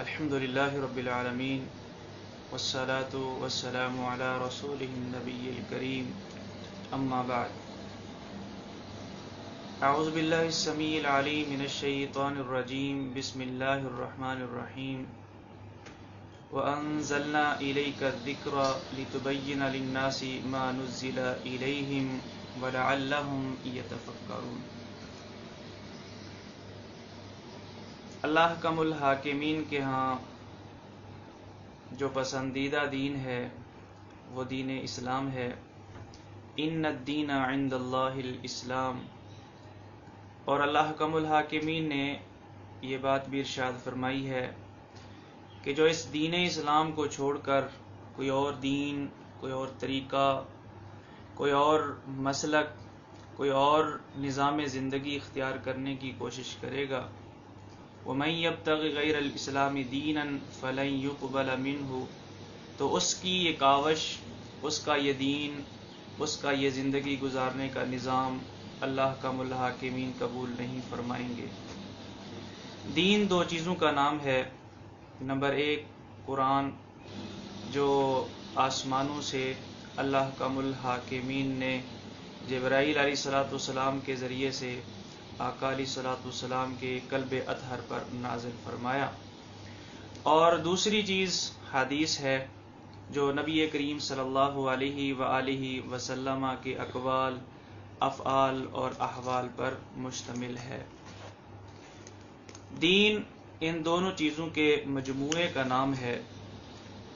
الحمد لله رب العالمين والصلاة والسلام على رسوله النبي الكريم أما بعد. أعوذ بالله السميع العليم من الشيطان الرجيم. بسم الله الرحمن الرحيم. وأنزلنا إليك الذكر لتبين للناس ما نزل إليهم ولعلهم يتفكرون. اللہ کم الحاکمین کے ہاں جو پسندیدہ دین ہے وہ دین اسلام ہے. ان الدین عند اللہ الاسلام. اور اللہ کم الحاکمین نے یہ بات بھی ارشاد فرمائی ہے کہ جو اس دین اسلام کو چھوڑ کر کوئی اور دین، کوئی اور طریقہ، کوئی اور مسلک، کوئی اور نظام زندگی اختیار کرنے کی کوشش کرے گا، وَمَن يَبْتَغِ غَيْرَ الْإِسْلَامِ دِينًا فَلَن يُقْبَلَ مِنْهُ، تو اس کی یہ کاوش، اس کا یہ دین، اس کا یہ زندگی گزارنے کا نظام اللہ کم الحاکمین قبول نہیں فرمائیں گے. دین دو چیزوں کا نام ہے. نمبر ایک قرآن، جو آسمانوں سے اللہ کم الحاکمین نے جبرائیل علیہ السلام کے ذریعے سے آقا علیہ السلام کے قلب اطہر پر نازل فرمایا. اور دوسری چیز حدیث ہے جو نبی کریم صلی اللہ علیہ وآلہ وسلم کے اقوال، افعال اور احوال پر مشتمل ہے. دین ان دونوں چیزوں کے مجموعے کا نام ہے.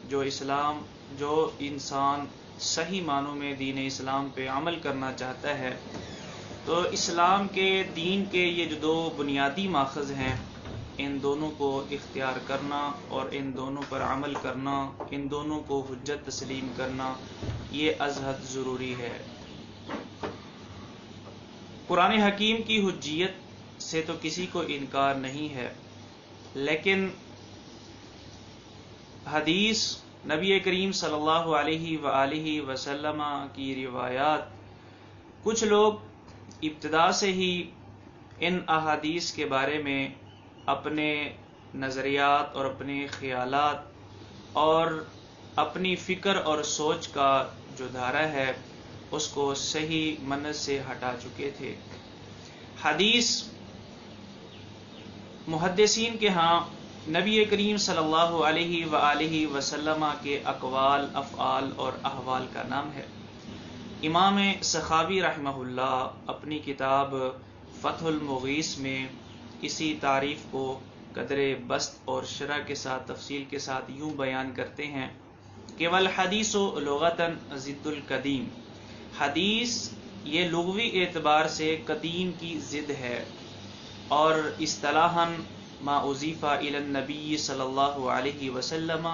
جو انسان صحیح معنوں میں دین اسلام پہ عمل کرنا چاہتا ہے تو اسلام کے دین کے یہ جو دو بنیادی ماخذ ہیں، ان دونوں کو اختیار کرنا اور ان دونوں پر عمل کرنا، ان دونوں کو حجت تسلیم کرنا، یہ از حد ضروری ہے. قرآن حکیم کی حجیت سے تو کسی کو انکار نہیں ہے، لیکن حدیث، نبی کریم صلی اللہ علیہ وآلہ وسلم کی روایات، کچھ لوگ ابتدا سے ہی ان احادیث کے بارے میں اپنے نظریات اور اپنے خیالات اور اپنی فکر اور سوچ کا جو دھارا ہے اس کو صحیح منہج سے ہٹا چکے تھے. حدیث محدثین کے ہاں نبی کریم صلی اللہ علیہ وآلہ وسلم کے اقوال، افعال اور احوال کا نام ہے. امام سخاوی رحمہ اللہ اپنی کتاب فتح المغیث میں اسی تعریف کو قدر بسط اور شرح کے ساتھ، تفصیل کے ساتھ یوں بیان کرتے ہیں کہ والحدیث لغتاً ضد القدیم. حدیث یہ لغوی اعتبار سے قدیم کی ضد ہے، اور اصطلاحاً ما اضیف الی النبی صلی اللہ علیہ وسلم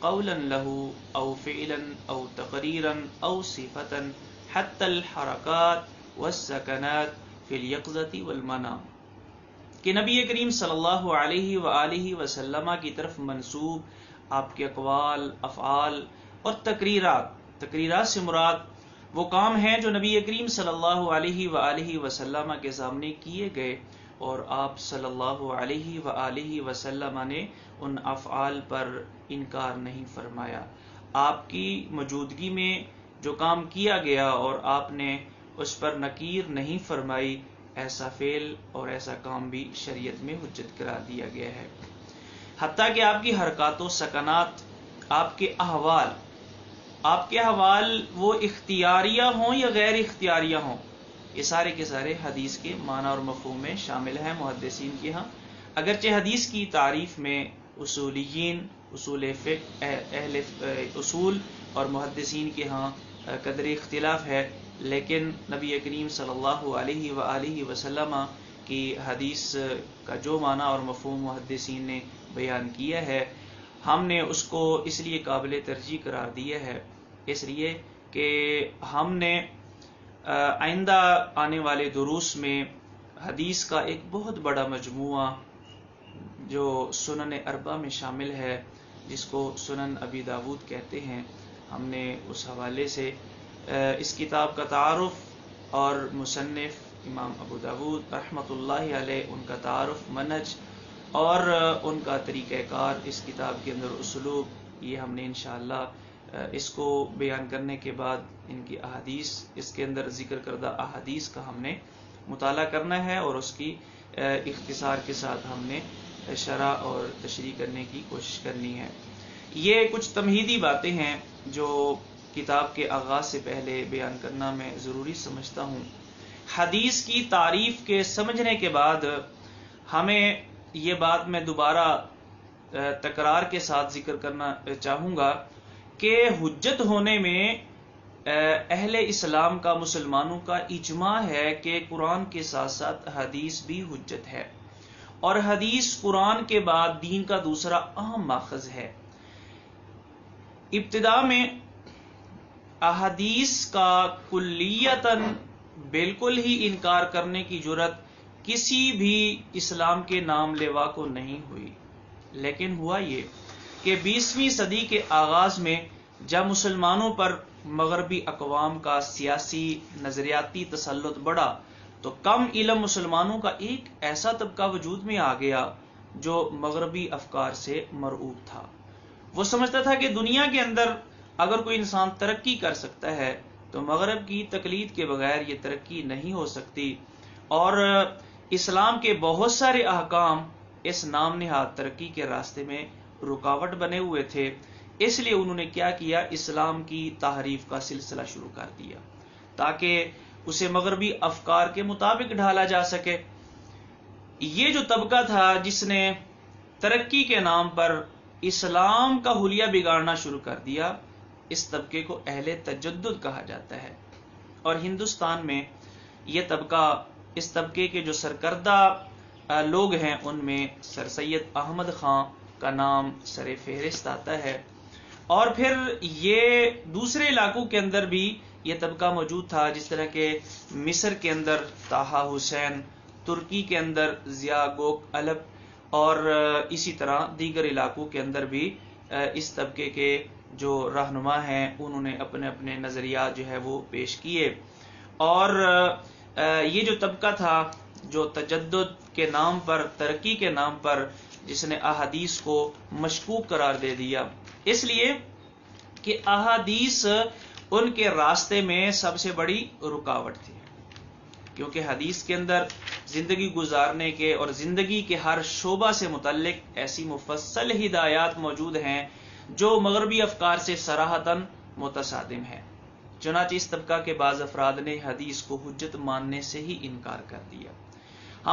قولا له او فعلا او تقریرا او صفتا حتی الحرکات والسکنات فی الیقظۃ والمنام، کہ نبی کریم صلی اللہ علیہ وآلہ وسلم کی طرف منسوب آپ کے اقوال، افعال اور تقریرات سے مراد وہ کام ہیں جو نبی کریم صلی اللہ علیہ وآلہ وسلم کے سامنے کیے گئے، اور آپ صلی اللہ علیہ وآلہ وسلم نے ان افعال پر انکار نہیں فرمایا. آپ کی موجودگی میں جو کام کیا گیا اور آپ نے اس پر نکیر نہیں فرمائی، ایسا فعل اور ایسا کام بھی شریعت میں حجت قرار دیا گیا ہے. حتیٰ کہ آپ کی حرکات و سکنات، آپ کے احوال وہ اختیاریہ ہوں یا غیر اختیاریہ ہوں، یہ سارے کے سارے حدیث کے معنی اور مفہوم میں شامل ہیں محدثین کے ہاں. اگرچہ حدیث کی تعریف میں اصولیین، اصول فقہ، اہل اصول اور محدثین کے ہاں قدر اختلاف ہے، لیکن نبی کریم صلی اللہ علیہ وآلہ وسلم کی حدیث کا جو معنی اور مفہوم محدثین نے بیان کیا ہے، ہم نے اس کو اس لیے قابل ترجیح قرار دیا ہے، اس لیے کہ ہم نے آئندہ آنے والے دروس میں حدیث کا ایک بہت بڑا مجموعہ جو سنن اربع میں شامل ہے، جس کو سنن ابی داود کہتے ہیں، ہم نے اس حوالے سے اس کتاب کا تعارف اور مصنف امام ابو داود رحمۃ اللہ علیہ ان کا تعارف، منہج اور ان کا طریقہ کار اس کتاب کے اندر اسلوب، یہ ہم نے انشاءاللہ اس کو بیان کرنے کے بعد ان کی احادیث، اس کے اندر ذکر کردہ احادیث کا ہم نے مطالعہ کرنا ہے اور اس کی اختصار کے ساتھ ہم نے شرح اور تشریح کرنے کی کوشش کرنی ہے۔ یہ کچھ تمہیدی باتیں ہیں جو کتاب کے آغاز سے پہلے بیان کرنا میں ضروری سمجھتا ہوں۔ حدیث کی تعریف کے سمجھنے کے بعد ہمیں یہ بات میں دوبارہ تکرار کے ساتھ ذکر کرنا چاہوں گا کہ حجت ہونے میں اہل اسلام کا، مسلمانوں کا اجماع ہے کہ قرآن کے ساتھ ساتھ حدیث بھی حجت ہے، اور حدیث قرآن کے بعد دین کا دوسرا اہم ماخذ ہے۔ ابتدا میں احادیث کا کلیتاً بالکل ہی انکار کرنے کی جرات کسی بھی اسلام کے نام لیوا کو نہیں ہوئی، لیکن ہوا یہ کہ 20ویں صدی کے آغاز میں جب مسلمانوں پر مغربی اقوام کا سیاسی نظریاتی تسلط بڑھا تو کم علم مسلمانوں کا ایک ایسا طبقہ وجود میں آ گیا جو مغربی افکار سے مرعوب تھا۔ وہ سمجھتا تھا کہ دنیا کے اندر اگر کوئی انسان ترقی کر سکتا ہے تو مغرب کی تقلید کے بغیر یہ ترقی نہیں ہو سکتی، اور اسلام کے بہت سارے احکام اس نام نہاد ترقی کے راستے میں رکاوٹ بنے ہوئے تھے۔ اس لیے انہوں نے کیا کیا، اسلام کی تحریف کا سلسلہ شروع کر دیا تاکہ اسے مغربی افکار کے مطابق ڈھالا جا سکے۔ یہ جو طبقہ تھا جس نے ترقی کے نام پر اسلام کا حلیہ بگاڑنا شروع کر دیا، اس طبقے کو اہل تجدد کہا جاتا ہے، اور ہندوستان میں یہ طبقہ، اس طبقے کے جو سرکردہ لوگ ہیں ان میں سر سید احمد خان کا نام سر فہرست آتا ہے، اور پھر یہ دوسرے علاقوں کے اندر بھی یہ طبقہ موجود تھا، جس طرح کہ مصر کے اندر طٰہٰ حسین، ترکی کے اندر ضیاء گوک الب، اور اسی طرح دیگر علاقوں کے اندر بھی اس طبقے کے جو رہنما ہیں انہوں نے اپنے اپنے نظریات جو ہے وہ پیش کیے، اور یہ جو طبقہ تھا جو تجدد کے نام پر، ترقی کے نام پر، جس نے احادیث کو مشکوک قرار دے دیا، اس لیے کہ احادیث ان کے راستے میں سب سے بڑی رکاوٹ تھی، کیونکہ حدیث کے اندر زندگی گزارنے کے اور زندگی کے ہر شعبہ سے متعلق ایسی مفصل ہدایات موجود ہیں جو مغربی افکار سے صراحتاً متصادم ہیں۔ چنانچہ اس طبقہ کے بعض افراد نے حدیث کو حجت ماننے سے ہی انکار کر دیا۔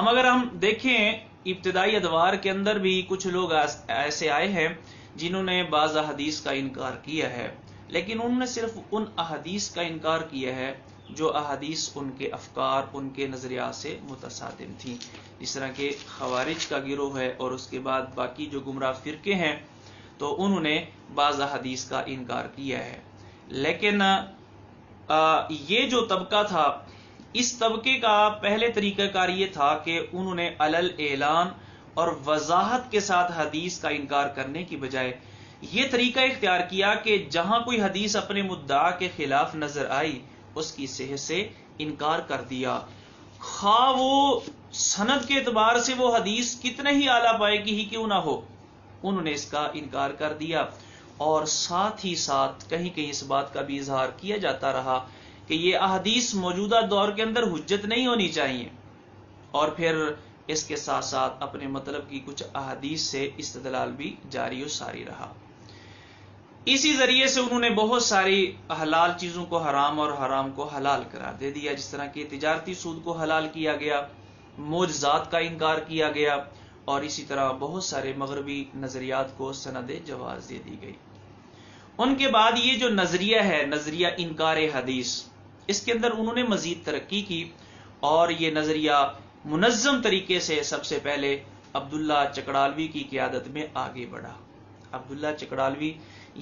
اگر ہم دیکھیں ابتدائی ادوار کے اندر بھی کچھ لوگ ایسے آئے ہیں جنہوں نے بعض احادیث کا انکار کیا ہے، لیکن انہوں نے صرف ان احادیث کا انکار کیا ہے جو احادیث ان کے افکار، ان کے نظریات سے متصادم تھیں، جس طرح کہ خوارج کا گروہ ہے، اور اس کے بعد باقی جو گمراہ فرقے ہیں تو انہوں نے بعض احادیث کا انکار کیا ہے۔ لیکن یہ جو طبقہ تھا، اس طبقے کا پہلے طریقہ کار یہ تھا کہ انہوں نے علل اعلان اور وضاحت کے ساتھ حدیث کا انکار کرنے کی بجائے یہ طریقہ اختیار کیا کہ جہاں کوئی حدیث اپنے مدعا کے خلاف نظر آئی اس کی صحت سے انکار کر دیا، خواہ وہ سند کے اعتبار سے وہ حدیث کتنے ہی اعلیٰ پائے کی ہی کیوں نہ ہو، انہوں نے اس کا انکار کر دیا، اور ساتھ ہی ساتھ کہیں کہیں اس بات کا بھی اظہار کیا جاتا رہا کہ یہ احادیث موجودہ دور کے اندر حجت نہیں ہونی چاہیے، اور پھر اس کے ساتھ ساتھ اپنے مطلب کی کچھ احادیث سے استدلال بھی جاری و ساری رہا۔ اسی ذریعے سے انہوں نے بہت ساری حلال چیزوں کو حرام اور حرام کو حلال قرار دے دیا، جس طرح کہ تجارتی سود کو حلال کیا گیا، معجزات کا انکار کیا گیا، اور اسی طرح بہت سارے مغربی نظریات کو سند جواز دے دی گئی۔ ان کے بعد یہ جو نظریہ ہے، نظریہ انکار حدیث، اس کے اندر انہوں نے مزید ترقی کی، اور یہ نظریہ منظم طریقے سے سب سے پہلے عبداللہ چکڑالوی کی قیادت میں آگے بڑھا۔ عبداللہ چکڑالوی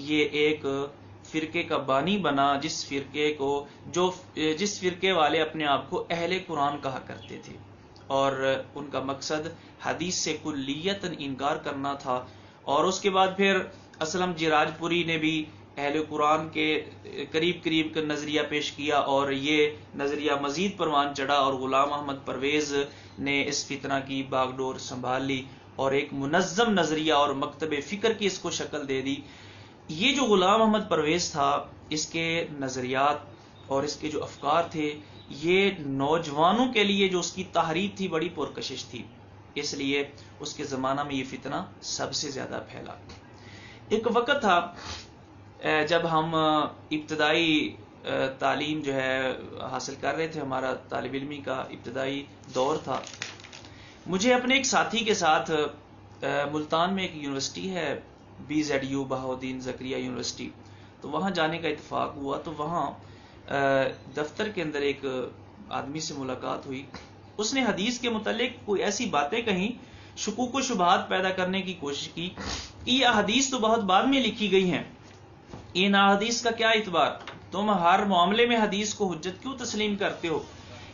یہ ایک فرقے کا بانی بنا، جس فرقے والے اپنے آپ کو اہل قرآن کہا کرتے تھے، اور ان کا مقصد حدیث سے کلیتاً انکار کرنا تھا۔ اور اس کے بعد پھر اسلم جراج پوری نے بھی اہل قرآن کے قریب کا نظریہ پیش کیا، اور یہ نظریہ مزید پروان چڑھا، اور غلام احمد پرویز نے اس فتنہ کی باغ ڈور سنبھال لی، اور ایک منظم نظریہ اور مکتب فکر کی اس کو شکل دے دی. یہ جو غلام احمد پرویز تھا، اس کے نظریات اور اس کے جو افکار تھے، یہ نوجوانوں کے لیے جو اس کی تحریک تھی بڑی پرکشش تھی. اس لیے اس کے زمانہ میں یہ فتنہ سب سے زیادہ پھیلا. ایک وقت تھا جب ہم ابتدائی تعلیم جو ہے حاصل کر رہے تھے، ہمارا طالب علمی کا ابتدائی دور تھا. مجھے اپنے ایک ساتھی کے ساتھ ملتان میں ایک یونیورسٹی ہے BZU بہاؤالدین زکریا یونیورسٹی، تو وہاں جانے کا اتفاق ہوا. تو وہاں دفتر کے اندر ایک آدمی سے ملاقات ہوئی. اس نے حدیث کے متعلق کوئی ایسی باتیں کہیں، شکوک و شبہات پیدا کرنے کی کوشش کی کہ یہ احادیث تو بہت بعد میں لکھی گئی ہیں، ان احادیث کا کیا اعتبار، تم ہر معاملے میں حدیث کو حجت کیوں تسلیم کرتے ہو.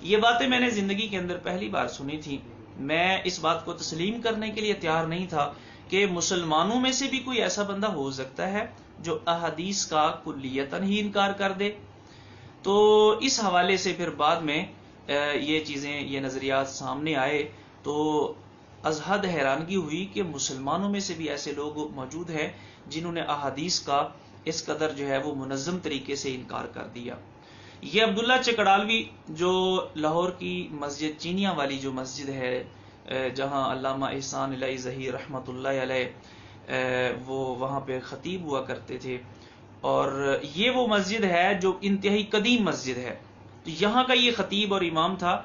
یہ باتیں میں نے زندگی کے اندر پہلی بار سنی تھی. میں اس بات کو تسلیم کرنے کے لیے تیار نہیں تھا کہ مسلمانوں میں سے بھی کوئی ایسا بندہ ہو سکتا ہے جو احادیث کا کلیتاً ہی انکار کر دے. تو اس حوالے سے پھر بعد میں یہ چیزیں، یہ نظریات سامنے آئے تو از حد حیرانگی ہوئی کہ مسلمانوں میں سے بھی ایسے لوگ موجود ہیں جنہوں نے احادیث کا اس قدر جو ہے وہ منظم طریقے سے انکار کر دیا. یہ عبداللہ چکڑالوی جو لاہور کی مسجد چینیاں والی جو مسجد ہے، جہاں علامہ احسان الہی ظہیر رحمۃ اللہ علیہ وہ وہاں پہ خطیب ہوا کرتے تھے، اور یہ وہ مسجد ہے جو انتہائی قدیم مسجد ہے. تو یہاں کا یہ خطیب اور امام تھا.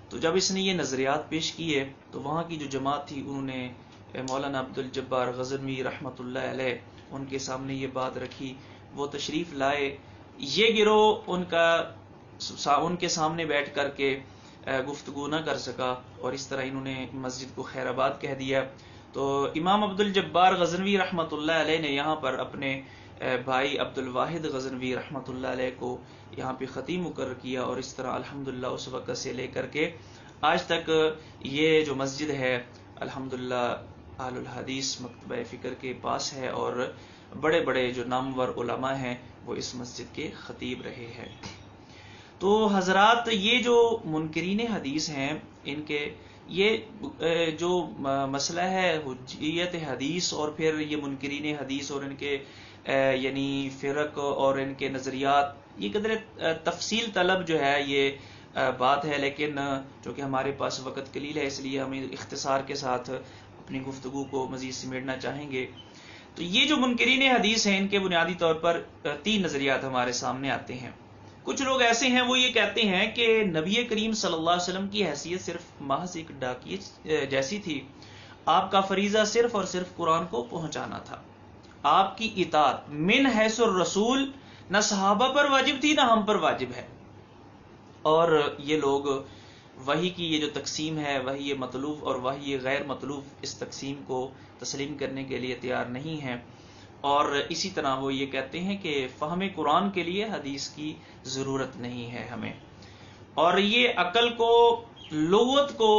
تو جب اس نے یہ نظریات پیش کیے تو وہاں کی جو جماعت تھی انہوں نے مولانا عبدالجبار غزنوی رحمۃ اللہ علیہ ان کے سامنے یہ بات رکھی. وہ تشریف لائے. یہ گروہ ان کے سامنے بیٹھ کر کے گفتگو نہ کر سکا، اور اس طرح انہوں نے مسجد کو خیر آباد کہہ دیا. تو امام عبدالجبار غزنوی رحمۃ اللہ علیہ نے یہاں پر اپنے بھائی عبدالواحد غزنوی رحمۃ اللہ علیہ کو یہاں پہ خطیب مقرر کیا، اور اس طرح الحمدللہ اس وقت سے لے کر کے آج تک یہ جو مسجد ہے الحمدللہ اہل الحدیث مکتبہ فکر کے پاس ہے، اور بڑے بڑے جو نامور علماء ہیں وہ اس مسجد کے خطیب رہے ہیں. تو حضرات، یہ جو منکرین حدیث ہیں، ان کے یہ جو مسئلہ ہے حجیت حدیث، اور پھر یہ منکرین حدیث اور ان کے یعنی فرق اور ان کے نظریات، یہ قدر تفصیل طلب جو ہے یہ بات ہے. لیکن چونکہ ہمارے پاس وقت قلیل ہے، اس لیے ہم اختصار کے ساتھ اپنی گفتگو کو مزید سمیٹنا چاہیں گے. تو یہ جو منکرین حدیث ہیں، ان کے بنیادی طور پر 3 نظریات ہمارے سامنے آتے ہیں. کچھ لوگ ایسے ہیں وہ یہ کہتے ہیں کہ نبی کریم صلی اللہ علیہ وسلم کی حیثیت صرف محض ایک ڈاکیے جیسی تھی. آپ کا فریضہ صرف اور صرف قرآن کو پہنچانا تھا. آپ کی اطاعت من حیث الرسول نہ صحابہ پر واجب تھی نہ ہم پر واجب ہے. اور یہ لوگ وحی کی یہ جو تقسیم ہے، وحی یہ مطلوب اور وحی یہ غیر مطلوب، اس تقسیم کو تسلیم کرنے کے لیے تیار نہیں ہیں. اور اسی طرح وہ یہ کہتے ہیں کہ فہم قرآن کے لیے حدیث کی ضرورت نہیں ہے ہمیں، اور یہ عقل کو، لغت کو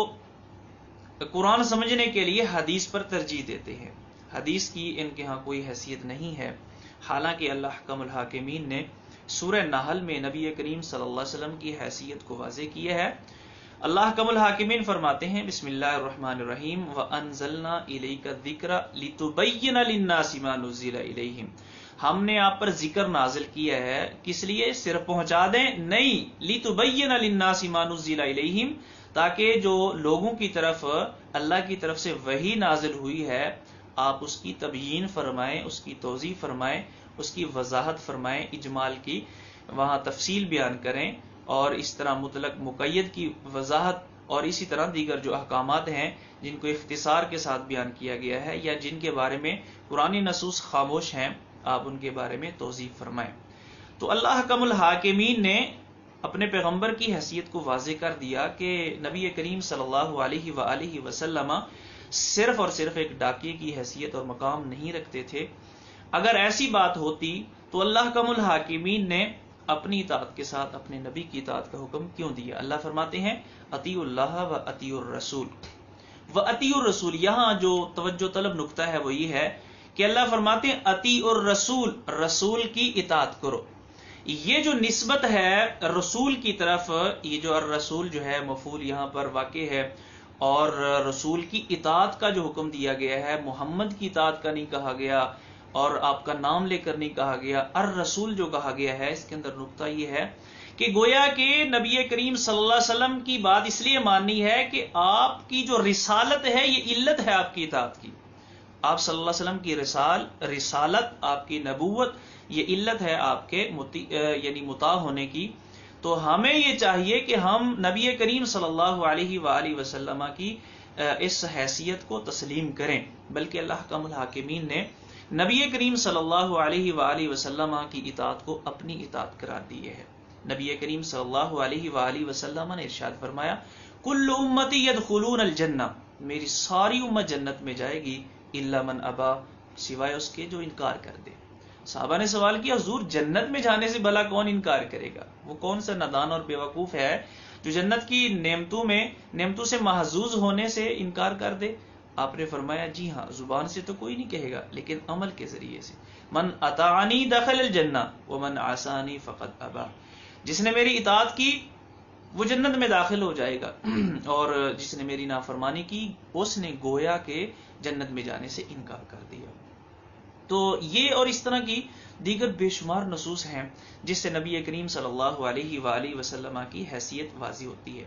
قرآن سمجھنے کے لیے حدیث پر ترجیح دیتے ہیں. حدیث کی ان کے ہاں کوئی حیثیت نہیں ہے. حالانکہ اللہ حکم الحاکمین نے سورہ نحل میں نبی کریم صلی اللہ علیہ وسلم کی حیثیت کو واضح کیا ہے. اللہ حکم الحاکمین فرماتے ہیں بسم اللہ الرحمن الرحیم وَأَنزَلْنَا إِلَيْكَ الذِّكْرَ لِتُبَيِّنَ لِلنَّاسِ مَا نُزِّلَ إِلَيْهِمْ. ہم نے آپ پر ذکر نازل کیا ہے، کس لیے؟ صرف پہنچا دیں؟ نہیں، لِتُبَيِّنَ لِلنَّاسِ مَا نُزِّلَ إِلَيْهِمْ، تاکہ جو لوگوں کی طرف اللہ کی طرف سے وحی نازل ہوئی ہے آپ اس کی تبیین فرمائیں، اس کی توضیح فرمائیں، اس کی وضاحت فرمائیں، اجمال کی وہاں تفصیل بیان کریں، اور اس طرح مطلق مقید کی وضاحت، اور اسی طرح دیگر جو احکامات ہیں جن کو اختصار کے ساتھ بیان کیا گیا ہے یا جن کے بارے میں قرآنی نصوص خاموش ہیں، آپ ان کے بارے میں توضیح فرمائیں. تو اللہ حکم الحاکمین نے اپنے پیغمبر کی حیثیت کو واضح کر دیا کہ نبی کریم صلی اللہ علیہ وآلہ وسلم صرف اور صرف ایک ڈاکیے کی حیثیت اور مقام نہیں رکھتے تھے. اگر ایسی بات ہوتی تو اللہ حکم الحاکمین نے اپنی اطاعت کے ساتھ اپنے نبی کی اطاعت کا حکم کیوں دیا؟ اللہ فرماتے ہیں اطیعوا اللہ و اطیعوا الرسول و اطیعوا الرسول. یہاں جو توجہ طلب نقطہ ہے وہ یہ ہے کہ اللہ فرماتے ہیں اطیعوا الرسول، رسول کی اطاعت کرو. یہ جو نسبت ہے رسول کی طرف، یہ جو الرسول جو ہے مفعول یہاں پر واقع ہے، اور رسول کی اطاعت کا جو حکم دیا گیا ہے، محمد کی اطاعت کا نہیں کہا گیا اور آپ کا نام لے کر نہیں کہا گیا، الرسول جو کہا گیا ہے، اس کے اندر نقطہ یہ ہے کہ گویا کہ نبی کریم صلی اللہ علیہ وسلم کی بات اس لیے ماننی ہے کہ آپ کی جو رسالت ہے یہ علت ہے آپ کی اطاعت کی. آپ صلی اللہ علیہ وسلم کی رسالت، آپ کی نبوت، یہ علت ہے آپ کے یعنی مطاع ہونے کی. تو ہمیں یہ چاہیے کہ ہم نبی کریم صلی اللہ علیہ وآلہ وسلم کی اس حیثیت کو تسلیم کریں. بلکہ اللہ احکم الحاکمین نے نبی کریم صلی اللہ علیہ وآلہ وسلم کی اطاعت کو اپنی اطاعت قرار دی ہے. نبی کریم صلی اللہ علیہ وآلہ وسلم نے ارشاد فرمایا، کل امتی یدخلون الجنہ، میری ساری امت جنت میں جائے گی، الا من ابا، سوائے اس کے جو انکار کر دے. صحابہ نے سوال کیا، حضور جنت میں جانے سے بھلا کون انکار کرے گا؟ وہ کون سا نادان اور بیوقوف ہے جو جنت کی نعمتوں سے محظوظ ہونے سے انکار کر دے؟ آپ نے فرمایا، جی ہاں، زبان سے تو کوئی نہیں کہے گا لیکن عمل کے ذریعے سے. من اطاعنی دخل الجنہ ومن عصانی فقد ابا، جس نے میری اطاعت کی وہ جنت میں داخل ہو جائے گا، اور جس نے میری نافرمانی کی اس نے گویا کہ جنت میں جانے سے انکار کر دیا. تو یہ اور اس طرح کی دیگر بے شمار نصوص ہیں جس سے نبی کریم صلی اللہ علیہ وآلہ وسلم کی حیثیت واضح ہوتی ہے.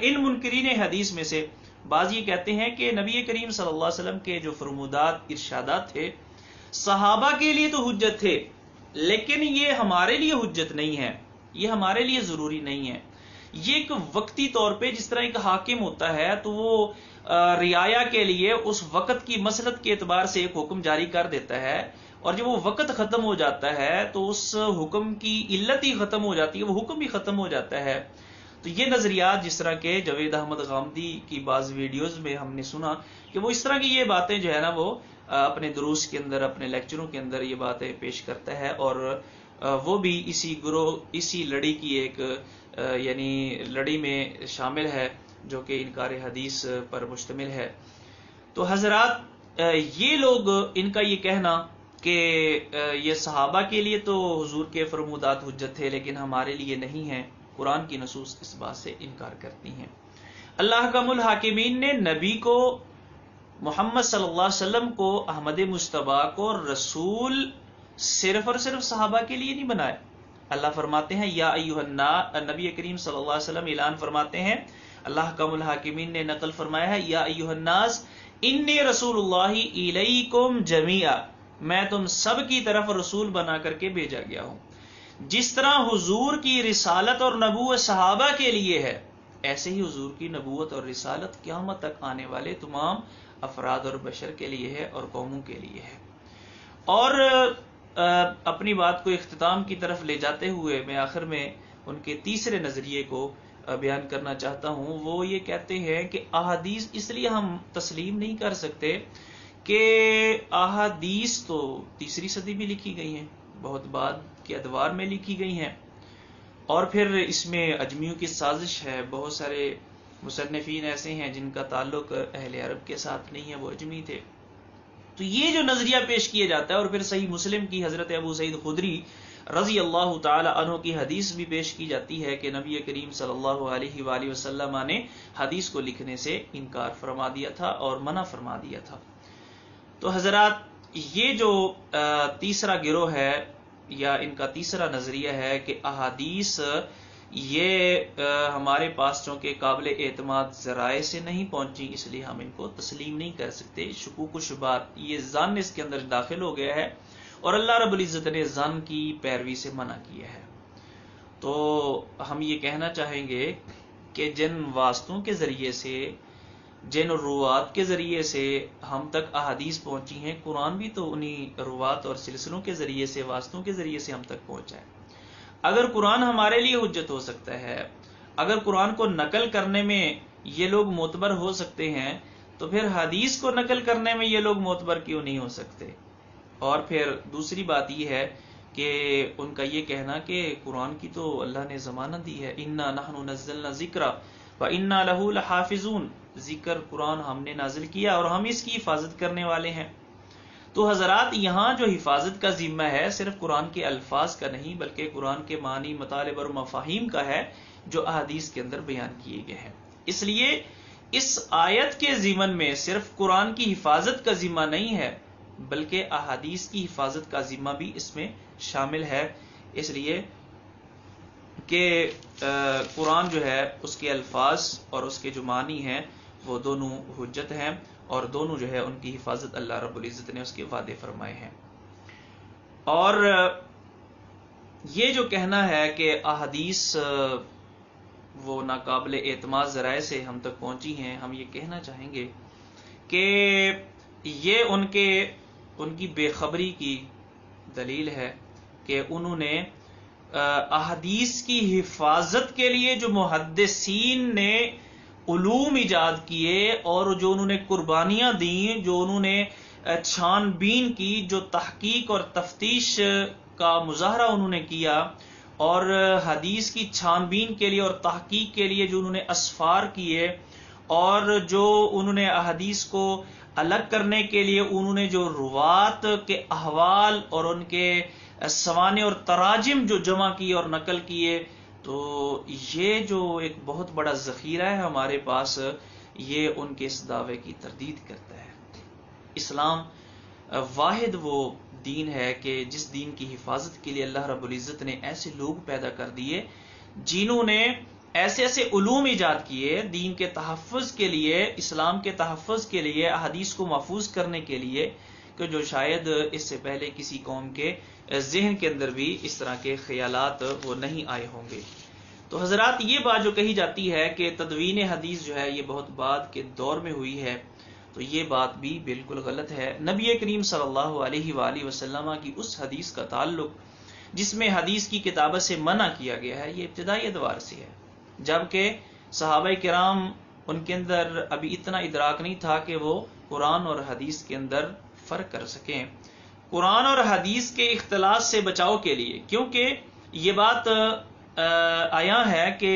ان منکرین حدیث میں سے بعض یہ کہتے ہیں کہ نبی کریم صلی اللہ علیہ وسلم کے جو فرمودات، ارشادات تھے، صحابہ کے لیے تو حجت تھے لیکن یہ ہمارے لیے حجت نہیں ہے، یہ ہمارے لیے ضروری نہیں ہے. یہ ایک وقتی طور پہ جس طرح ایک حاکم ہوتا ہے تو وہ رعایا کے لیے اس وقت کی مصلحت کے اعتبار سے ایک حکم جاری کر دیتا ہے، اور جب وہ وقت ختم ہو جاتا ہے تو اس حکم کی علت ہی ختم ہو جاتی ہے، وہ حکم بھی ختم ہو جاتا ہے. تو یہ نظریات، جس طرح کے جاوید احمد غامدی کی بعض ویڈیوز میں ہم نے سنا کہ وہ اس طرح کی یہ باتیں جو ہے نا وہ اپنے دروس کے اندر، اپنے لیکچروں کے اندر یہ باتیں پیش کرتا ہے، اور وہ بھی اسی لڑی کی ایک یعنی لڑی میں شامل ہے جو کہ انکار حدیث پر مشتمل ہے. تو حضرات، یہ لوگ، ان کا یہ کہنا کہ یہ صحابہ کے لیے تو حضور کے فرمودات حجت تھے لیکن ہمارے لیے نہیں ہیں، قرآن کی نصوص اس بات سے انکار کرتی ہیں. اللہ احکم الحاکمین نے نبی کو، محمد صلی اللہ علیہ وسلم کو، احمد مجتبیٰ کو رسول صرف اور صرف صحابہ کے لیے نہیں بنایا. اللہ فرماتے ہیں، یا ایھا الناس، نبی کریم صلی اللہ علیہ وسلم اعلان فرماتے ہیں، اللہ احکم الحاکمین نے نقل فرمایا ہے، یا ایھا الناس انی رسول اللہ الیکم جمیعا، میں تم سب کی طرف رسول بنا کر کے بھیجا گیا ہوں. جس طرح حضور کی رسالت اور نبوت صحابہ کے لیے ہے، ایسے ہی حضور کی نبوت اور رسالت قیامت تک آنے والے تمام افراد اور بشر کے لیے ہے اور قوموں کے لیے ہے. اور اپنی بات کو اختتام کی طرف لے جاتے ہوئے میں آخر میں ان کے تیسرے نظریے کو بیان کرنا چاہتا ہوں. وہ یہ کہتے ہیں کہ احادیث اس لیے ہم تسلیم نہیں کر سکتے کہ احادیث تو 3 صدی بھی لکھی گئی ہیں، بہت بعد کے ادوار میں لکھی گئی ہیں، اور پھر اس میں اجمیوں کی سازش ہے. بہت سارے مصنفین ایسے ہیں جن کا تعلق اہل عرب کے ساتھ نہیں ہے، وہ اجمی تھے. تو یہ جو نظریہ پیش کیا جاتا ہے، اور پھر صحیح مسلم کی حضرت ابو سعید خدری رضی اللہ تعالی عنہ کی حدیث بھی پیش کی جاتی ہے کہ نبی کریم صلی اللہ علیہ وآلہ وسلم نے حدیث کو لکھنے سے انکار فرما دیا تھا اور منع فرما دیا تھا. تو حضرات، یہ جو تیسرا گروہ ہے یا ان کا تیسرا نظریہ ہے کہ احادیث یہ ہمارے پاس چونکہ قابل اعتماد ذرائع سے نہیں پہنچی، اس لیے ہم ان کو تسلیم نہیں کر سکتے. شکوک و شبہات، یہ ظن اس کے اندر داخل ہو گیا ہے، اور اللہ رب العزت نے ظن کی پیروی سے منع کیا ہے. تو ہم یہ کہنا چاہیں گے کہ جن واسطوں کے ذریعے سے، جن روات کے ذریعے سے ہم تک احادیث پہنچی ہیں، قرآن بھی تو انہی روات اور سلسلوں کے ذریعے سے، واسطوں کے ذریعے سے ہم تک پہنچا ہے. اگر قرآن ہمارے لیے حجت ہو سکتا ہے، اگر قرآن کو نقل کرنے میں یہ لوگ معتبر ہو سکتے ہیں، تو پھر حدیث کو نقل کرنے میں یہ لوگ معتبر کیوں نہیں ہو سکتے؟ اور پھر دوسری بات یہ ہے کہ ان کا یہ کہنا کہ قرآن کی تو اللہ نے ضمانت دی ہے، انا نحن نزلنا الذکر وانا لہ لحافظون، ذکر قرآن ہم نے نازل کیا اور ہم اس کی حفاظت کرنے والے ہیں. تو حضرات، یہاں جو حفاظت کا ذمہ ہے صرف قرآن کے الفاظ کا نہیں بلکہ قرآن کے معنی، مطالب اور مفاہیم کا ہے جو احادیث کے اندر بیان کیے گئے ہیں. اس لیے اس آیت کے ضمن میں صرف قرآن کی حفاظت کا ذمہ نہیں ہے بلکہ احادیث کی حفاظت کا ذمہ بھی اس میں شامل ہے، اس لیے کہ قرآن جو ہے اس کے الفاظ اور اس کے جو معنی ہیں وہ دونوں حجت ہیں، اور دونوں جو ہے ان کی حفاظت اللہ رب العزت نے اس کے وعدے فرمائے ہیں۔ اور یہ جو کہنا ہے کہ احادیث وہ ناقابل اعتماد ذرائع سے ہم تک پہنچی ہیں، ہم یہ کہنا چاہیں گے کہ یہ ان کی بے خبری کی دلیل ہے کہ انہوں نے احادیث کی حفاظت کے لیے جو محدثین نے علوم ایجاد کیے اور جو انہوں نے قربانیاں دیں، جو انہوں نے چھان بین کی، جو تحقیق اور تفتیش کا مظاہرہ انہوں نے کیا، اور حدیث کی چھان بین کے لیے اور تحقیق کے لیے جو انہوں نے اسفار کیے، اور جو انہوں نے احادیث کو الگ کرنے کے لیے انہوں نے جو روات کے احوال اور ان کے سوانح اور تراجم جو جمع کیے اور نقل کیے، تو یہ جو ایک بہت بڑا ذخیرہ ہے ہمارے پاس، یہ ان کے اس دعوے کی تردید کرتا ہے۔ اسلام واحد وہ دین ہے کہ جس دین کی حفاظت کے لیے اللہ رب العزت نے ایسے لوگ پیدا کر دیے جنہوں نے ایسے ایسے علوم ایجاد کیے دین کے تحفظ کے لیے، اسلام کے تحفظ کے لیے، احادیث کو محفوظ کرنے کے لیے، کہ جو شاید اس سے پہلے کسی قوم کے ذہن کے اندر بھی اس طرح کے خیالات وہ نہیں آئے ہوں گے۔ تو حضرات، یہ بات جو کہی جاتی ہے کہ تدوین حدیث جو ہے یہ بہت بعد کے دور میں ہوئی ہے، تو یہ بات بھی بالکل غلط ہے۔ نبی کریم صلی اللہ علیہ وآلہ وسلم کی اس حدیث کا تعلق جس میں حدیث کی کتابت سے منع کیا گیا ہے، یہ ابتدائی ادوار سے ہے، جبکہ صحابہ کرام ان کے اندر ابھی اتنا ادراک نہیں تھا کہ وہ قرآن اور حدیث کے اندر فرق کر سکیں۔ قرآن اور حدیث کے اختلاط سے بچاؤ کے لیے، کیونکہ یہ بات آیا ہے کہ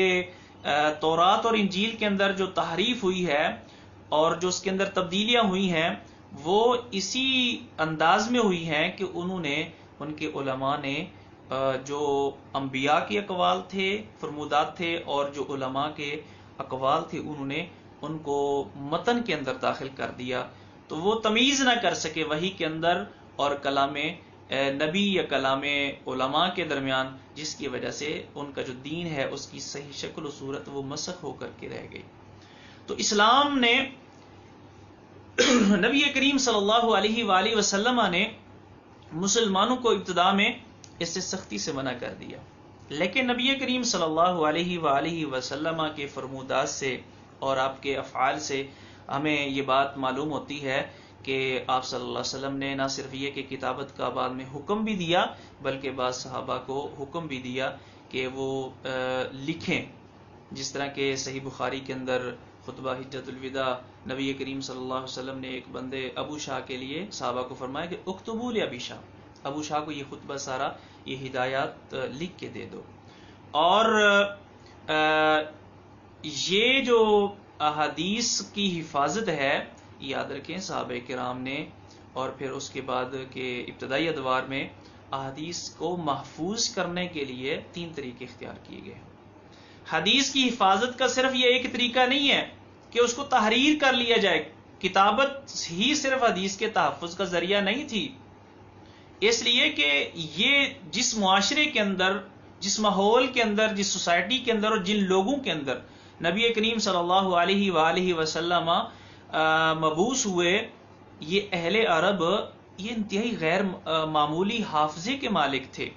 تورات اور انجیل کے اندر جو تحریف ہوئی ہے اور جو اس کے اندر تبدیلیاں ہوئی ہیں، وہ اسی انداز میں ہوئی ہیں کہ انہوں نے، ان کے علماء نے جو انبیاء کے اقوال تھے، فرمودات تھے، اور جو علماء کے اقوال تھے، انہوں نے ان کو متن کے اندر داخل کر دیا، تو وہ تمیز نہ کر سکے وحی کے اندر اور کلام نبی یا کلام علماء کے درمیان، جس کی وجہ سے ان کا جو دین ہے اس کی صحیح شکل و صورت وہ مسخ ہو کر کے رہ گئی۔ تو اسلام نے، نبی کریم صلی اللہ علیہ وآلہ وسلم نے مسلمانوں کو ابتدا میں اس سے سختی سے منع کر دیا، لیکن نبی کریم صلی اللہ علیہ وآلہ وسلم کے فرمودات سے اور آپ کے افعال سے ہمیں یہ بات معلوم ہوتی ہے کہ آپ صلی اللہ علیہ وسلم نے نہ صرف یہ کہ کتابت کا بعد میں حکم بھی دیا، بلکہ بعض صحابہ کو حکم بھی دیا کہ وہ لکھیں، جس طرح کہ صحیح بخاری کے اندر خطبہ حجت الوداع نبی کریم صلی اللہ علیہ وسلم نے ایک بندے ابو شاہ کے لیے صحابہ کو فرمایا کہ اکتبوا لابی شاہ، ابو شاہ کو یہ خطبہ سارا، یہ ہدایات لکھ کے دے دو۔ اور یہ جو احادیث کی حفاظت ہے، یاد رکھیں صحابہ کرام نے اور پھر اس کے بعد کے ابتدائی ادوار میں احادیث کو محفوظ کرنے کے لیے 3 طریقے اختیار کیے گئے۔ حدیث کی حفاظت کا صرف یہ ایک طریقہ نہیں ہے کہ اس کو تحریر کر لیا جائے، کتابت ہی صرف حدیث کے تحفظ کا ذریعہ نہیں تھی، اس لیے کہ یہ جس معاشرے کے اندر، جس ماحول کے اندر، جس سوسائٹی کے اندر اور جن لوگوں کے اندر نبی کریم صلی اللہ علیہ وآلہ وسلم مبعوث ہوئے، یہ اہل عرب، یہ انتہائی غیر معمولی حافظے کے مالک تھے،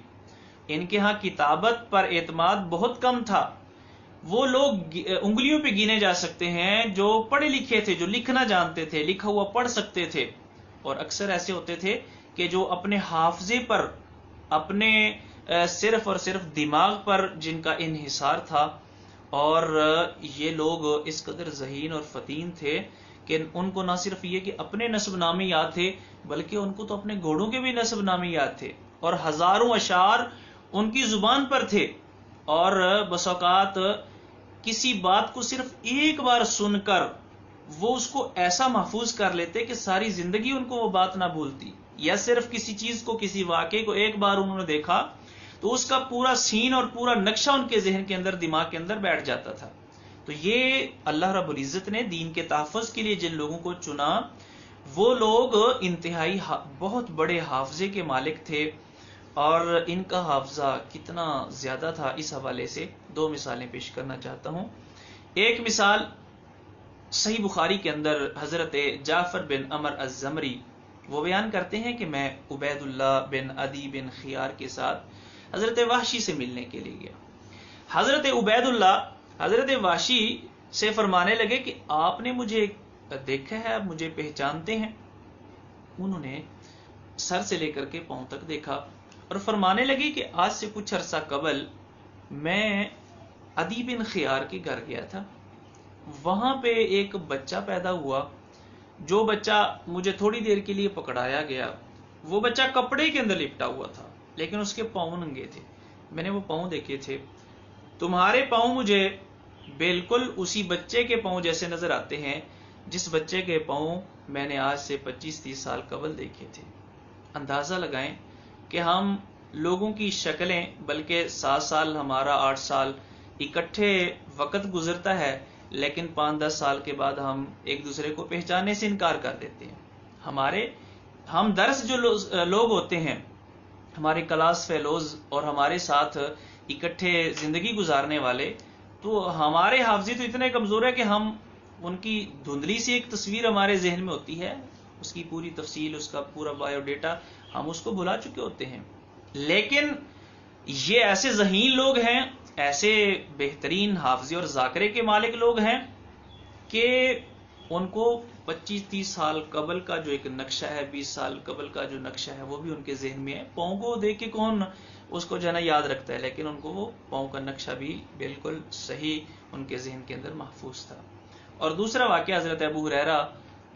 ان کے ہاں کتابت پر اعتماد بہت کم تھا، وہ لوگ انگلیوں پہ گنے جا سکتے ہیں جو پڑھے لکھے تھے، جو لکھنا جانتے تھے، لکھا ہوا پڑھ سکتے تھے، اور اکثر ایسے ہوتے تھے کہ جو اپنے حافظے پر، اپنے صرف اور صرف دماغ پر جن کا انحصار تھا، اور یہ لوگ اس قدر ذہین اور فتین تھے کہ ان کو نہ صرف یہ کہ اپنے نسب نامے یاد تھے، بلکہ ان کو تو اپنے گھوڑوں کے بھی نسب نامے یاد تھے، اور ہزاروں اشعار ان کی زبان پر تھے، اور بس اوقات کسی بات کو صرف ایک بار سن کر وہ اس کو ایسا محفوظ کر لیتے کہ ساری زندگی ان کو وہ بات نہ بھولتی، یا صرف کسی چیز کو، کسی واقعے کو ایک بار انہوں نے دیکھا تو اس کا پورا سین اور پورا نقشہ ان کے ذہن کے اندر، دماغ کے اندر بیٹھ جاتا تھا۔ تو یہ اللہ رب العزت نے دین کے تحفظ کے لیے جن لوگوں کو چنا وہ لوگ انتہائی بہت بڑے حافظے کے مالک تھے، اور ان کا حافظہ کتنا زیادہ تھا اس حوالے سے دو مثالیں پیش کرنا چاہتا ہوں۔ ایک مثال صحیح بخاری کے اندر حضرت جعفر بن عمر الزمری وہ بیان کرتے ہیں کہ میں عبید اللہ بن عدی بن خیار کے ساتھ حضرت وحشی سے ملنے کے لیے گیا۔ حضرت عبید اللہ حضرت وحشی سے فرمانے لگے کہ آپ نے مجھے دیکھا ہے، آپ مجھے پہچانتے ہیں؟ انہوں نے سر سے لے کر کے پاؤں تک دیکھا اور فرمانے لگے کہ آج سے کچھ عرصہ قبل میں عدی بن خیار کے گھر گیا تھا، وہاں پہ ایک بچہ پیدا ہوا، جو بچہ مجھے تھوڑی دیر کے لیے پکڑایا گیا، وہ بچہ کپڑے کے اندر لپٹا ہوا تھا لیکن اس کے پاؤں ننگے تھے، میں نے وہ پاؤں دیکھے تھے، تمہارے پاؤں مجھے بالکل اسی بچے کے پاؤں جیسے نظر آتے ہیں جس بچے کے پاؤں میں نے آج سے 25-30 سال قبل دیکھے تھے۔ اندازہ لگائیں کہ ہم لوگوں کی شکلیں، بلکہ 7 سال ہمارا 8 سال اکٹھے وقت گزرتا ہے، لیکن 5-10 سال کے بعد ہم ایک دوسرے کو پہچاننے سے انکار کر دیتے ہیں۔ ہم درس جو لوگ ہوتے ہیں، ہمارے کلاس فیلوز اور ہمارے ساتھ اکٹھے زندگی گزارنے والے، تو ہمارے حافظے تو اتنے کمزور ہے کہ ہم ان کی دھندلی سی ایک تصویر ہمارے ذہن میں ہوتی ہے، اس کی پوری تفصیل، اس کا پورا بایو ڈیٹا ہم اس کو بھلا چکے ہوتے ہیں۔ لیکن یہ ایسے ذہین لوگ ہیں، ایسے بہترین حافظے اور ذاکرے کے مالک لوگ ہیں کہ ان کو 25-30 سال قبل کا جو ایک نقشہ ہے، 20 سال قبل کا جو نقشہ ہے، وہ بھی ان کے ذہن میں ہے۔ پاؤں کو دیکھ کے کون اس کو جو ہے نا یاد رکھتا ہے، لیکن ان کو وہ پاؤں کا نقشہ بھی بالکل صحیح ان کے ذہن کے اندر محفوظ تھا۔ اور دوسرا واقعہ حضرت ابو ہریرہ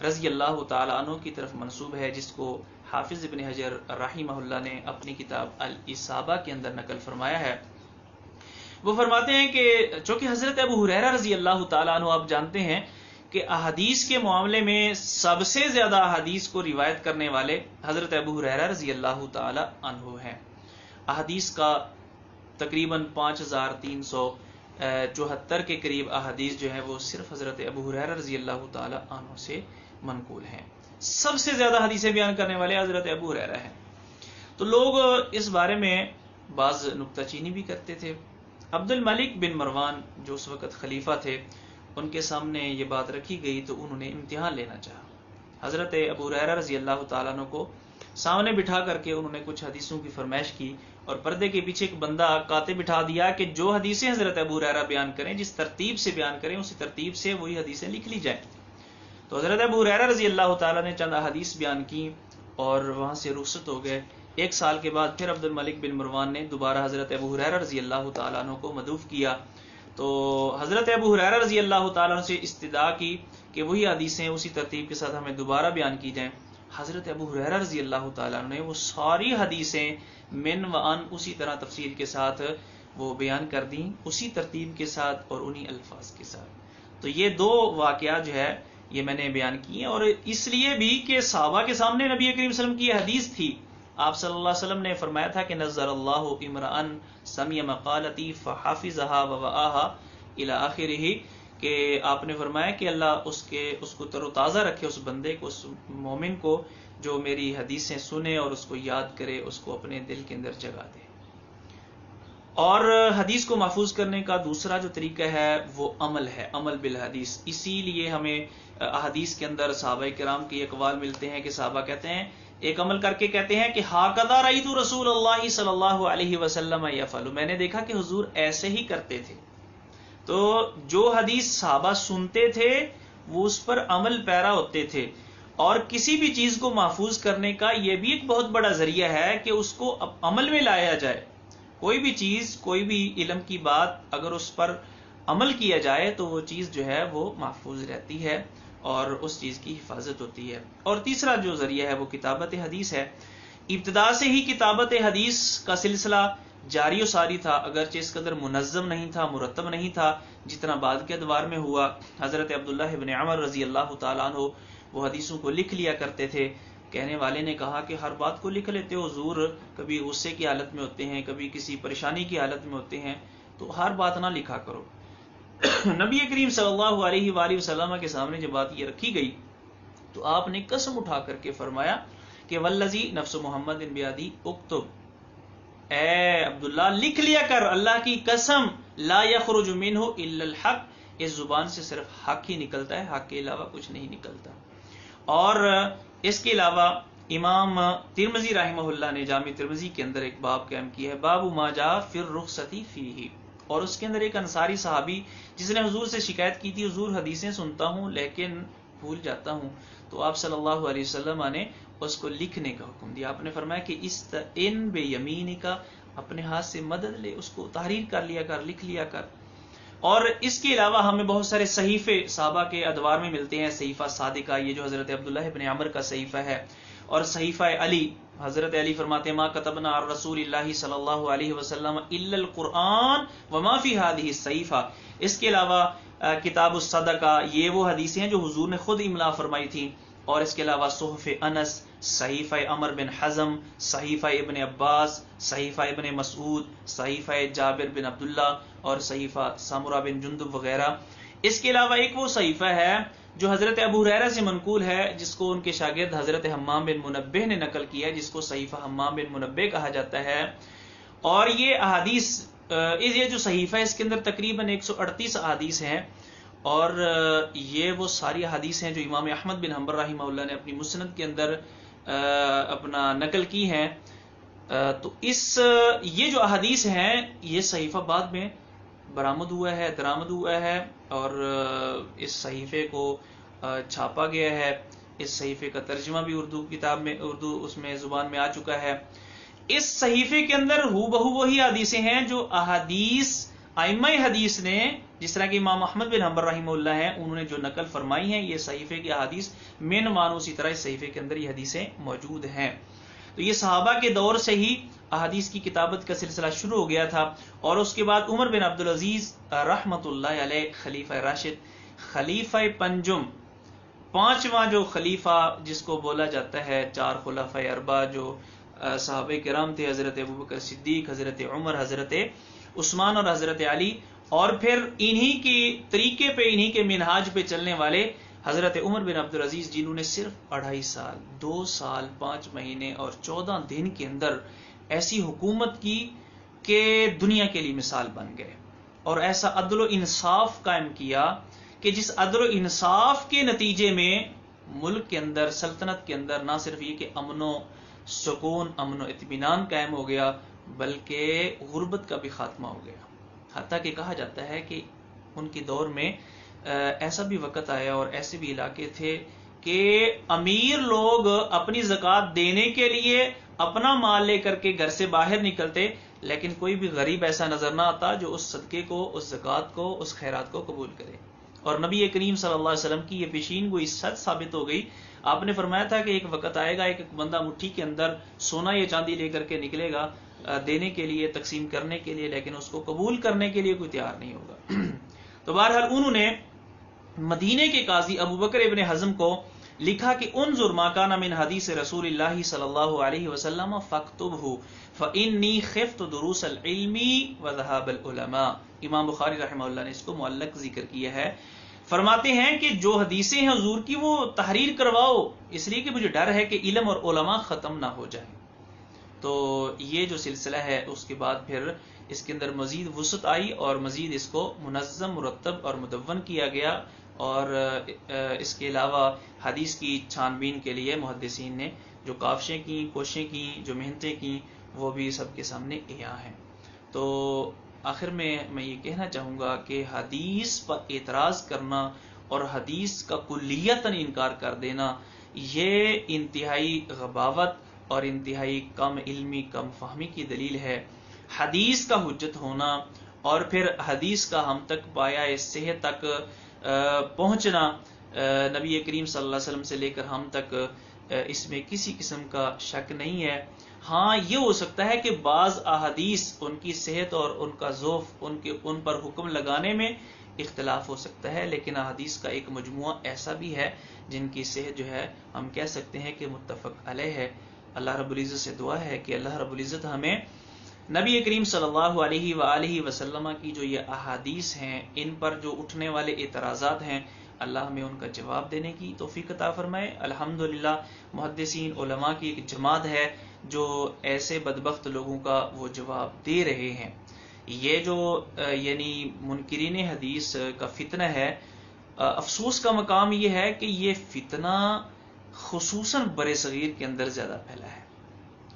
رضی اللہ تعالی عنہ کی طرف منسوب ہے، جس کو حافظ ابن حجر رحمہ اللہ نے اپنی کتاب الاصابہ کے اندر نقل فرمایا ہے۔ وہ فرماتے ہیں کہ چونکہ حضرت ابو ہریرہ رضی اللہ تعالی عنہ آپ جانتے ہیں کہ احادیث کے معاملے میں سب سے زیادہ احادیث کو روایت کرنے والے حضرت ابو ہریرہ رضی اللہ تعالی عنہ ہیں۔ احادیث کا تقریباً 5374 کے قریب احادیث جو ہے وہ صرف حضرت ابو ہریرہ رضی اللہ تعالی عنہ سے منقول ہیں۔ سب سے زیادہ حدیثیں بیان کرنے والے حضرت ابو ہریرہ ہیں۔ تو لوگ اس بارے میں بعض نکتہ چینی بھی کرتے تھے۔ عبد الملک بن مروان جو اس وقت خلیفہ تھے، ان کے سامنے یہ بات رکھی گئی تو انہوں نے امتحان لینا چاہا۔ حضرت ابو ہریرہ رضی اللہ تعالیٰ عنہ کو سامنے بٹھا کر کے انہوں نے کچھ حدیثوں کی فرمائش کی، اور پردے کے پیچھے ایک بندہ کاتب بٹھا دیا کہ جو حدیثیں حضرت ابو ہریرہ بیان کریں، جس ترتیب سے بیان کریں، اسی ترتیب سے وہی حدیثیں لکھ لی جائیں۔ تو حضرت ابو ہریرہ رضی اللہ تعالیٰ نے چند حدیث بیان کی اور وہاں سے رخصت ہو گئے۔ 1 سال کے بعد پھر عبد الملک بن مروان نے دوبارہ حضرت ابو ہریرہ رضی اللہ تعالیٰ عنہ کو مدعو کیا، تو حضرت ابو ہریرہ رضی اللہ تعالیٰ عنہ سے استدعا کی کہ وہی حدیثیں اسی ترتیب کے ساتھ ہمیں دوبارہ بیان کی جائیں۔ حضرت ابو ہریرہ رضی اللہ تعالیٰ عنہ نے وہ ساری حدیثیں من و عن اسی طرح تفصیل کے ساتھ وہ بیان کر دیں، اسی ترتیب کے ساتھ اور انہی الفاظ کے ساتھ۔ تو یہ 2 واقعات جو ہے یہ میں نے بیان کیے، اور اس لیے بھی کہ صحابہ کے سامنے نبی کریم صلی اللہ علیہ وسلم کی یہ حدیث تھی۔ آپ صلی اللہ علیہ وسلم نے فرمایا تھا کہ نظر اللہ امرأ سمع مقالتی فحافظها ووعاها الی آخرہ، کہ آپ نے فرمایا کہ اللہ اس کو تر و تازہ رکھے، اس بندے کو، اس مومن کو جو میری حدیثیں سنے اور اس کو یاد کرے، اس کو اپنے دل کے اندر جگہ دے۔ اور حدیث کو محفوظ کرنے کا دوسرا جو طریقہ ہے وہ عمل ہے، عمل بالحدیث۔ اسی لیے ہمیں احادیث کے اندر صحابہ کرام کے اقوال ملتے ہیں کہ صحابہ کہتے ہیں، ایک عمل کر کے کہتے ہیں کہ ہاکذا رأیت رسول اللہ صلی اللہ علیہ وسلم یفعل، میں نے دیکھا کہ حضور ایسے ہی کرتے تھے۔ تو جو حدیث صحابہ سنتے تھے وہ اس پر عمل پیرا ہوتے تھے، اور کسی بھی چیز کو محفوظ کرنے کا یہ بھی ایک بہت بڑا ذریعہ ہے کہ اس کو عمل میں لایا جائے۔ کوئی بھی چیز، کوئی بھی علم کی بات اگر اس پر عمل کیا جائے تو وہ چیز جو ہے وہ محفوظ رہتی ہے اور اس چیز کی حفاظت ہوتی ہے۔ اور تیسرا جو ذریعہ ہے وہ کتابت حدیث ہے۔ ابتدا سے ہی کتابت حدیث کا سلسلہ جاری و ساری تھا، اگرچہ اس قدر منظم نہیں تھا، مرتب نہیں تھا جتنا بعد کے ادوار میں ہوا۔ حضرت عبداللہ ابن عمر رضی اللہ تعالیٰ عنہ وہ حدیثوں کو لکھ لیا کرتے تھے۔ کہنے والے نے کہا کہ ہر بات کو لکھ لیتے ہو حضور، کبھی غصے کی حالت میں ہوتے ہیں، کبھی کسی پریشانی کی حالت میں ہوتے ہیں، تو ہر بات نہ لکھا کرو۔ نبی کریم صلی اللہ علیہ وآلہ وسلم کے سامنے جب بات یہ رکھی گئی تو آپ نے قسم اٹھا کر کے فرمایا کہ والذی نفس محمد بیادی اکتب، اے عبداللہ لکھ لیا کر، اللہ کی قسم، لا یخرج منہ الا الحق، اس زبان سے صرف حق ہی نکلتا ہے، حق کے علاوہ کچھ نہیں نکلتا۔ اور اس کے علاوہ امام ترمذی رحمہ اللہ نے جامع ترمذی کے اندر ایک باب قائم کیا ہے، باب ما جاء فی الرخصۃ فیہ، اور اس کے اندر ایک انصاری صحابی جس نے حضور سے شکایت کی تھی، حضور حدیثیں سنتا ہوں لیکن بھول جاتا ہوں، تو آپ صلی اللہ علیہ وسلم نے اس کو لکھنے کا حکم دیا۔ آپ نے فرمایا کہ استعن بیمینک، اپنے ہاتھ سے مدد لے، اس کو تحریر کر لیا کر، لکھ لیا کر۔ اور اس کے علاوہ ہمیں بہت سارے صحیفے صحابہ کے ادوار میں ملتے ہیں، صحیفہ صادقہ، یہ جو حضرت عبداللہ ابن عمر کا صحیفہ ہے، اور صحیفہ علی، حضرت علی فرماتے ہیں ما کتبنا عن رسول اللہ صلی اللہ علیہ وسلم الا القرآن وما فی هذه الصحیفہ۔ اس کے علاوہ کتاب الصدقہ، یہ وہ حدیثیں ہیں جو حضور نے خود املا فرمائی تھیں، اور اس کے علاوہ صحف انس، صحیفہ عمر بن حزم، صحیفہ ابن عباس، صحیفہ ابن مسعود، صحیفہ جابر بن عبداللہ، اور صحیفہ سامورہ بن جندب وغیرہ۔ اس کے علاوہ ایک وہ صحیفہ ہے جو حضرت ابو ہریرہ سے منقول ہے، جس کو ان کے شاگرد حضرت حمام بن منبہ نے نقل کیا ہے، جس کو صحیفہ حمام بن منبہ کہا جاتا ہے۔ اور یہ احادیث، یہ جو صحیفہ ہے اس کے اندر تقریباً 138 احادیث ہیں، اور یہ وہ ساری احادیث ہیں جو امام احمد بن حنبل رحمہ اللہ نے اپنی مسند کے اندر اپنا نقل کی ہیں۔ تو یہ جو احادیث ہیں، یہ صحیفہ بعد میں برآمد ہوا ہے، درآمد ہوا ہے، اور اس صحیفے کو چھاپا گیا ہے۔ اس صحیفے کا ترجمہ بھی اردو کتاب میں، اردو اس میں زبان میں آ چکا ہے۔ اس صحیفے کے اندر ہو بہو وہی حدیثیں ہیں جو احادیث ائمہ حدیث نے، جس طرح کہ امام احمد بن حنبل رحمہ اللہ ہیں، انہوں نے جو نقل فرمائی ہیں، یہ صحیفے کی احادیث من مانو، اسی طرح اس صحیفے کے اندر یہ حدیثیں موجود ہیں۔ تو یہ صحابہ کے دور سے ہی احادیث کی کتابت کا سلسلہ شروع ہو گیا تھا، اور اس کے بعد عمر بن عبدالعزیز رحمۃ اللہ علیہ، خلیفہ راشد، خلیفہ پنجم، پانچواں جو خلیفہ جس کو بولا جاتا ہے، چار خلفائے اربعہ جو صحابہ کرام تھے، حضرت ابوبکر صدیق، حضرت عمر، حضرت عثمان اور حضرت علی، اور پھر انہی کے طریقے پہ، انہی کے منہاج پہ چلنے والے حضرت عمر بن عبدالعزیز، جنہوں نے صرف 2.5 سال، 2 سال 5 مہینے اور 14 دن کے اندر ایسی حکومت کی کہ دنیا کے لیے مثال بن گئے، اور ایسا عدل و انصاف قائم کیا کہ جس عدل و انصاف کے نتیجے میں ملک کے اندر، سلطنت کے اندر، نہ صرف یہ کہ امن و سکون، امن و اطمینان قائم ہو گیا، بلکہ غربت کا بھی خاتمہ ہو گیا۔ حتیٰ کہ کہا جاتا ہے کہ ان کے دور میں ایسا بھی وقت آیا اور ایسے بھی علاقے تھے کہ امیر لوگ اپنی زکوٰۃ دینے کے لیے اپنا مال لے کر کے گھر سے باہر نکلتے، لیکن کوئی بھی غریب ایسا نظر نہ آتا جو اس صدقے کو، اس زکوٰۃ کو، اس خیرات کو قبول کرے۔ اور نبی کریم صلی اللہ علیہ وسلم کی یہ پیشین گوئی سچ ثابت ہو گئی۔ آپ نے فرمایا تھا کہ ایک وقت آئے گا، ایک بندہ مٹھی کے اندر سونا یا چاندی لے کر کے نکلے گا دینے کے لیے، تقسیم کرنے کے لیے، لیکن اس کو قبول کرنے کے لیے کوئی تیار نہیں ہوگا۔ تو بہرحال انہوں نے مدینے کے قاضی ابو بکر ابن حزم کو لکھا کہ انظر ما کان من حدیث رسول اللہ صلی اللہ علیہ وسلم فاکتبہ فانی خفت دروس العلم وذهاب العلماء۔ امام بخاری رحمہ اللہ نے اس کو معلق ذکر کیا ہے، فرماتے ہیں کہ جو حدیثیں ہیں حضور کی وہ تحریر کرواؤ، اس لیے کہ مجھے ڈر ہے کہ علم اور علماء ختم نہ ہو جائیں۔ تو یہ جو سلسلہ ہے اس کے بعد پھر اس کے اندر مزید وسعت آئی، اور مزید اس کو منظم، مرتب اور مدون کیا گیا، اور اس کے علاوہ حدیث کی چھان بین کے لیے محدثین نے جو کاوشیں کی، کوششیں کی، جو محنتیں کی، وہ بھی سب کے سامنے عیاں ہیں۔ تو آخر میں یہ کہنا چاہوں گا کہ حدیث پر اعتراض کرنا اور حدیث کا کلیتاً انکار کر دینا، یہ انتہائی غباوت اور انتہائی کم علمی، کم فہمی کی دلیل ہے۔ حدیث کا حجت ہونا اور پھر حدیث کا ہم تک پایہ صحت تک پہنچنا، نبی کریم صلی اللہ علیہ وسلم سے لے کر ہم تک، اس میں کسی قسم کا شک نہیں ہے۔ ہاں یہ ہو سکتا ہے کہ بعض احادیث، ان کی صحت اور ان کا ضعف، ان پر حکم لگانے میں اختلاف ہو سکتا ہے، لیکن احادیث کا ایک مجموعہ ایسا بھی ہے جن کی صحت جو ہے ہم کہہ سکتے ہیں کہ متفق علیہ ہے۔ اللہ رب العزت سے دعا ہے کہ اللہ رب العزت ہمیں نبی کریم صلی اللہ علیہ وآلہ وسلم کی جو یہ احادیث ہیں، ان پر جو اٹھنے والے اعتراضات ہیں، اللہ ہمیں ان کا جواب دینے کی توفیق عطا فرمائے۔ الحمدللہ محدثین علماء کی ایک جماعت ہے جو ایسے بدبخت لوگوں کا وہ جواب دے رہے ہیں۔ یہ جو یعنی منکرین حدیث کا فتنہ ہے، افسوس کا مقام یہ ہے کہ یہ فتنہ خصوصاً بر صغیر کے اندر زیادہ پھیلا ہے،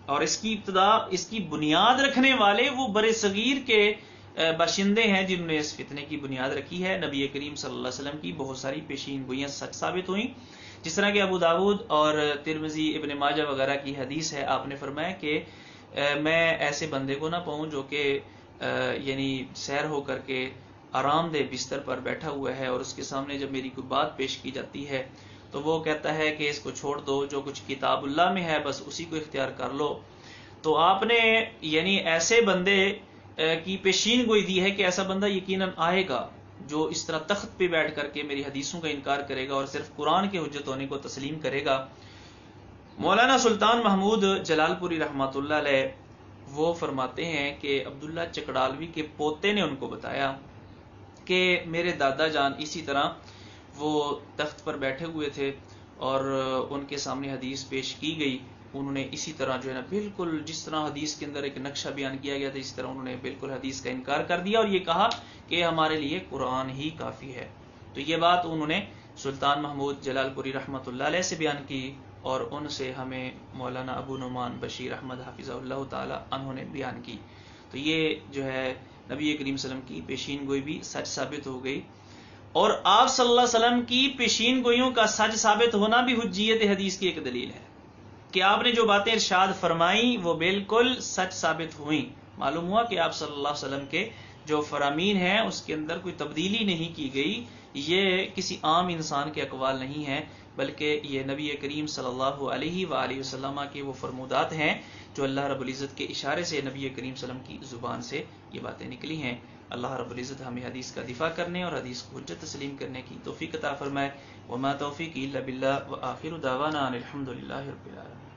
اور اس کی ابتدا، اس کی بنیاد رکھنے والے وہ بر صغیر کے باشندے ہیں جنہوں نے اس فتنے کی بنیاد رکھی ہے۔ نبی کریم صلی اللہ علیہ وسلم کی بہت ساری پیشین گوئیاں سچ ثابت ہوئیں، جس طرح کہ ابو داؤد اور ترمذی، ابن ماجہ وغیرہ کی حدیث ہے، آپ نے فرمایا کہ میں ایسے بندے کو نہ پاؤں جو کہ یعنی سیر ہو کر کے آرام دہ بستر پر بیٹھا ہوا ہے، اور اس کے سامنے جب میری کوئی بات پیش کی جاتی ہے تو وہ کہتا ہے کہ اس کو چھوڑ دو، جو کچھ کتاب اللہ میں ہے بس اسی کو اختیار کر لو۔ تو آپ نے یعنی ایسے بندے کی پیشین گوئی دی ہے کہ ایسا بندہ یقیناً آئے گا جو اس طرح تخت پہ بیٹھ کر کے میری حدیثوں کا انکار کرے گا اور صرف قرآن کے حجت ہونے کو تسلیم کرے گا۔ مولانا سلطان محمود جلال پوری رحمۃ اللہ علیہ وہ فرماتے ہیں کہ عبداللہ چکڑالوی کے پوتے نے ان کو بتایا کہ میرے دادا جان اسی طرح وہ تخت پر بیٹھے ہوئے تھے اور ان کے سامنے حدیث پیش کی گئی، انہوں نے اسی طرح جو ہے نا بالکل جس طرح حدیث کے اندر ایک نقشہ بیان کیا گیا تھا اسی طرح انہوں نے بالکل حدیث کا انکار کر دیا اور یہ کہا کہ ہمارے لیے قرآن ہی کافی ہے۔ تو یہ بات انہوں نے سلطان محمود جلال پوری رحمۃ اللہ علیہ سے بیان کی، اور ان سے ہمیں مولانا ابو نعمان بشیر احمد حافظہ اللہ تعالی عنہ نے بیان کی۔ تو یہ جو ہے نبی کریم صلی اللہ علیہ وسلم کی پیشین گوئی بھی سچ ثابت ہو گئی، اور آپ صلی اللہ علیہ وسلم کی پیشین گوئیوں کا سچ ثابت ہونا بھی حجیت حدیث کی ایک دلیل ہے کہ آپ نے جو باتیں ارشاد فرمائیں وہ بالکل سچ ثابت ہوئیں۔ معلوم ہوا کہ آپ صلی اللہ علیہ وسلم کے جو فرامین ہیں اس کے اندر کوئی تبدیلی نہیں کی گئی، یہ کسی عام انسان کے اقوال نہیں ہیں، بلکہ یہ نبی کریم صلی اللہ علیہ وآلہ وسلم کے وہ فرمودات ہیں جو اللہ رب العزت کے اشارے سے نبی کریم صلی اللہ علیہ وسلم کی زبان سے یہ باتیں نکلی ہیں۔ اللہ رب العزت ہمیں حدیث کا دفاع کرنے اور حدیث کو حجت تسلیم کرنے کی توفیق عطا فرمائے۔ وما توفیقی الا باللہ، وآخر دعوانا ان الحمد للہ رب العالمین۔